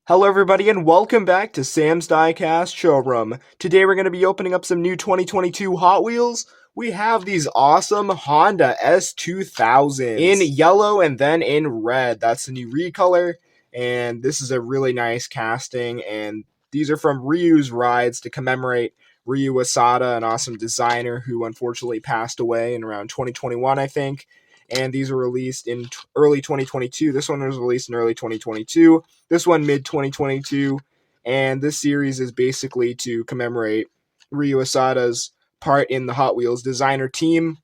Hello everybody and welcome back to Sam's Diecast Showroom. Today we're going to be opening up some new 2022 Hot Wheels. We have these awesome Honda S2000s in yellow and then in red. That's the new recolor, and this is a really nice casting, and these are from Ryu's rides to commemorate Ryu Asada, an awesome designer who unfortunately passed away in around 2021, I think. And these were released in early 2022. This one was released in early 2022. This one mid 2022, and this series is basically to commemorate Ryu Asada's part in the Hot Wheels designer team.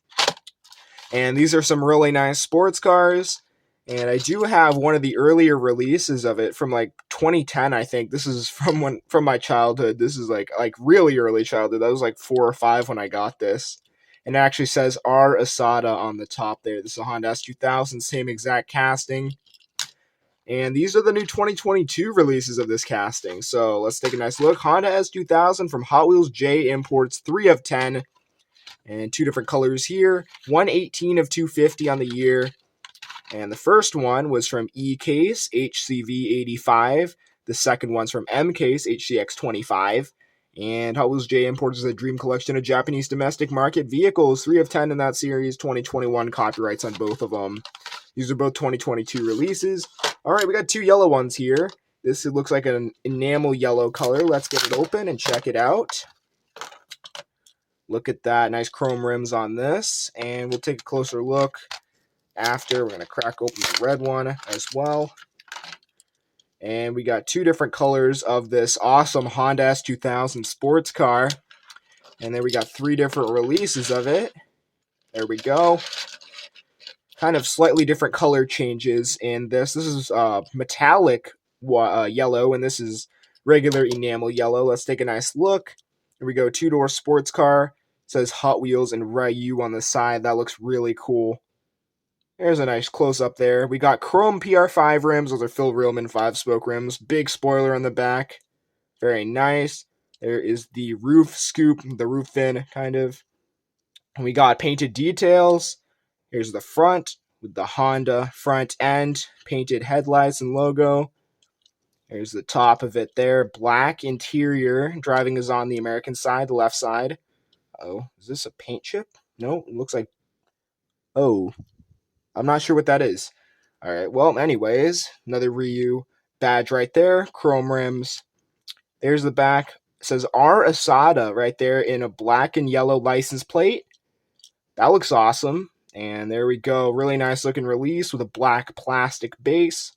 And these are some really nice sports cars. And I do have one of the earlier releases of it from like 2010, I think. This is from my childhood. This is like really early childhood. That was like 4 or 5 when I got this. And it actually says R Asada on the top there. This is a Honda S2000, same exact casting. And these are the new 2022 releases of this casting. So let's take a nice look. Honda S2000 from Hot Wheels J Imports, 3 of 10. And 2 different colors here. 118 of 250 on the year. And the first one was from E Case, HCV 85. The second one's from M Case, HCX 25. And Hot Wheels J Imports is a dream collection of Japanese domestic market vehicles. 3 of 10 in that series. 2021 copyrights on both of them. These are both 2022 releases. Alright, we got 2 yellow ones here. This looks like an enamel yellow color. Let's get it open and check it out. Look at that. Nice chrome rims on this. And we'll take a closer look after. We're going to crack open the red one as well. And we got 2 different colors of this awesome Honda S2000 sports car. And then we got 3 different releases of it. There we go. Kind of slightly different color changes in this. This is metallic yellow, and this is regular enamel yellow. Let's take a nice look. Here we go. 2-door sports car. It says Hot Wheels and Ryu on the side. That looks really cool. There's a nice close-up there. We got chrome PR5 rims. Those are Phil Rehlman 5-spoke rims. Big spoiler on the back. Very nice. There is the roof scoop, the roof fin, kind of. And we got painted details. Here's the front with the Honda front end, painted headlights and logo. Here's the top of it there. Black interior. Driving is on the American side, the left side. Oh, is this a paint chip? No, it looks like... Oh, I'm not sure what that is. All right, well, anyways, another Ryu badge right there. Chrome rims. There's the back. It says R Asada right there in a black and yellow license plate. That looks awesome. And there we go. Really nice looking release with a black plastic base.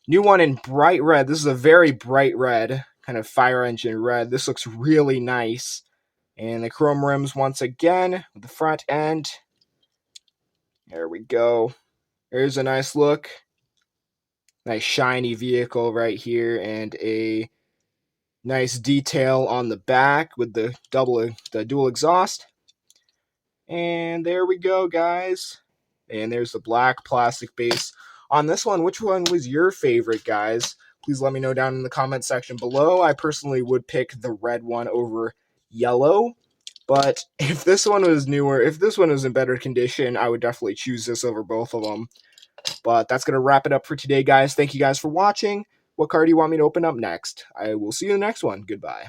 New one in bright red. This is a very bright red, kind of fire engine red. This looks really nice. And the chrome rims once again with the front end. There we go. There's a nice look. Nice shiny vehicle right here, and a nice detail on the back with the dual exhaust. And there we go, guys. And there's the black plastic base on this one. Which one was your favorite, guys? Please let me know down in the comment section below. I personally would pick the red one over yellow. But if this one was newer, if this one was in better condition, I would definitely choose this over both of them. But that's going to wrap it up for today, guys. Thank you guys for watching. What car do you want me to open up next? I will see you in the next one. Goodbye.